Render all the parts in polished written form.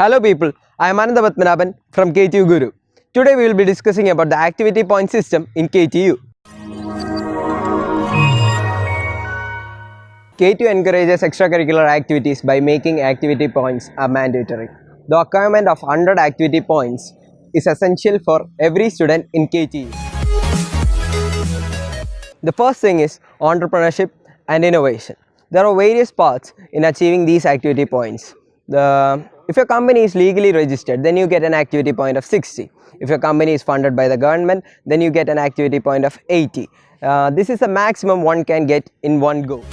Hello people, I am Ananda Padmanabhan from KTU Guru. Today we will be discussing about the activity point system in KTU. KTU encourages extracurricular activities by making activity points a mandatory. The acquirement of 100 activity points is essential for every student in KTU. The first thing is entrepreneurship and innovation. There are various paths in achieving these activity points. If your company is legally registered, then you get an activity point of 60. If your company is funded by the government, then you get an activity point of 80. This is the maximum one can get in one go.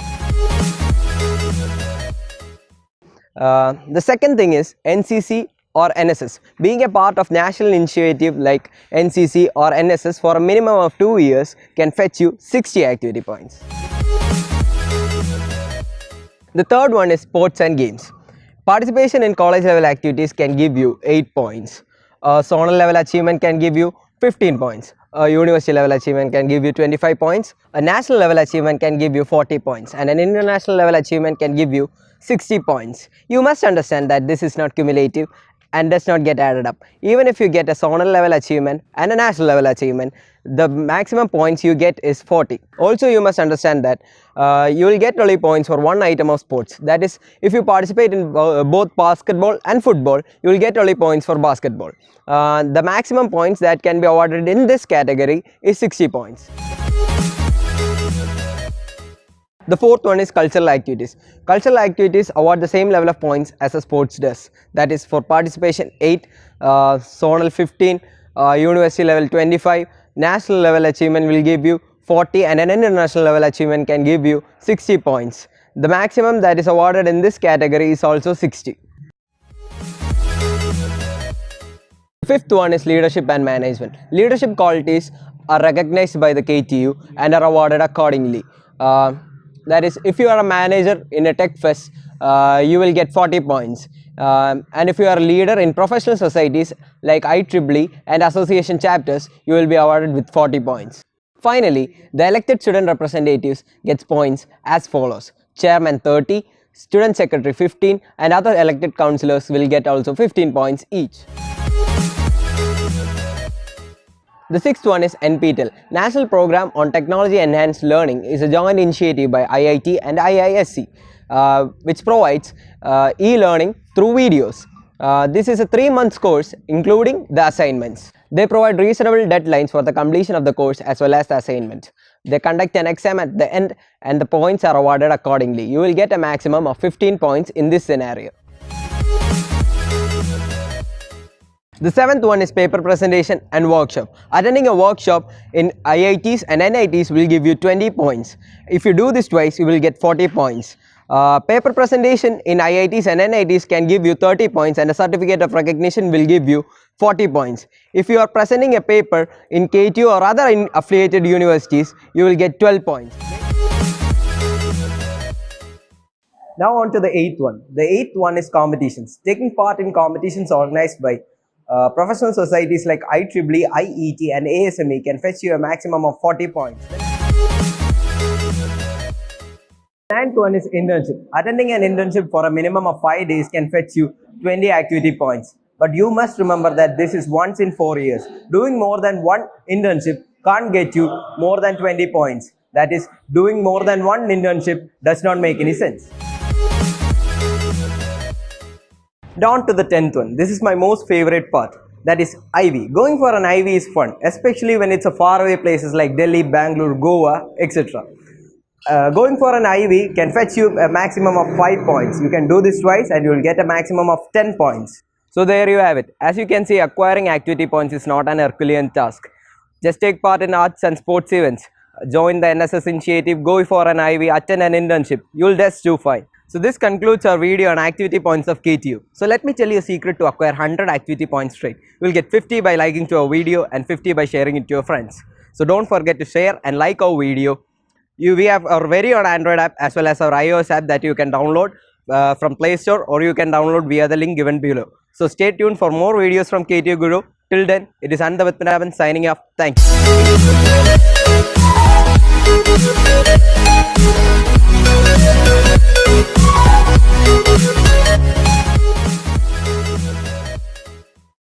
The second thing is NCC or NSS. Being a part of national initiative like NCC or NSS for a minimum of 2 years can fetch you 60 activity points. The third one is sports and games. Participation in college level activities can give you 8 points. Zonal level achievement can give you 15 points. University level achievement can give you 25 points. A national level achievement can give you 40 points. And an international level achievement can give you 60 points. You must understand that this is not cumulative and does not get added up. Even if you get a zonal level achievement and a national level achievement, the maximum points you get is 40. Also, you must understand that you will get only points for one item of sports. That is, if you participate in both basketball and football, you will get only points for basketball. The maximum points that can be awarded in this category is 60 points. The fourth one is cultural activities. Cultural activities award the same level of points as a sports does. That is, for participation 8, zonal 15, university level 25, national level achievement will give you 40 and an international level achievement can give you 60 points. The maximum that is awarded in this category is also 60. The fifth one is leadership and management. Leadership qualities are recognized by the KTU and are awarded accordingly. That is, if you are a manager in a tech fest, you will get 40 points. And if you are a leader in professional societies like IEEE and association chapters, you will be awarded with 40 points. Finally, the elected student representatives gets points as follows. Chairman 30, student secretary 15, and other elected councillors will get also 15 points each. The sixth one is NPTEL. National Program on Technology Enhanced Learning is a joint initiative by IIT and IISc, which provides e-learning through videos. This is a 3-month course including the assignments. They provide reasonable deadlines for the completion of the course as well as the assignment. They conduct an exam at the end and the points are awarded accordingly. You will get a maximum of 15 points in this scenario. The seventh one is paper presentation and workshop. Attending a workshop in IITs and NITs will give you 20 points. If you do this twice, you will get 40 points. Paper presentation in IITs and NITs can give you 30 points and a certificate of recognition will give you 40 points. If you are presenting a paper in KTU or other affiliated universities, you will get 12 points. Now on to the eighth one. The eighth one is competitions. Taking part in competitions organized by professional societies like IEEE, IET and ASME can fetch you a maximum of 40 points. The ninth one is internship. Attending an internship for a minimum of 5 days can fetch you 20 activity points. But you must remember that this is once in 4 years. Doing more than one internship can't get you more than 20 points. That is, doing more than one internship does not make any sense. Down to the 10th one. This is my most favorite part. That is IV. Going for an IV is fun, especially when it's a faraway places like Delhi, Bangalore, Goa, etc. Going for an IV can fetch you a maximum of 5 points. You can do this twice and you will get a maximum of 10 points. So there you have it. As you can see, acquiring activity points is not an Herculean task. Just take part in arts and sports events. Join the NSS initiative, go for an IV, attend an internship. You'll just do fine. So this concludes our video on activity points of KTU. So let me tell you a secret to acquire 100 activity points straight. You will get 50 by liking to our video and 50 by sharing it to your friends. So don't forget to share and like our video. We have our very own Android app as well as our iOS app that you can download from Play Store or you can download via the link given below. So stay tuned for more videos from KTU Guru. Till then, it is Ananda Padmanabhan signing off. Thanks. We'll be right back.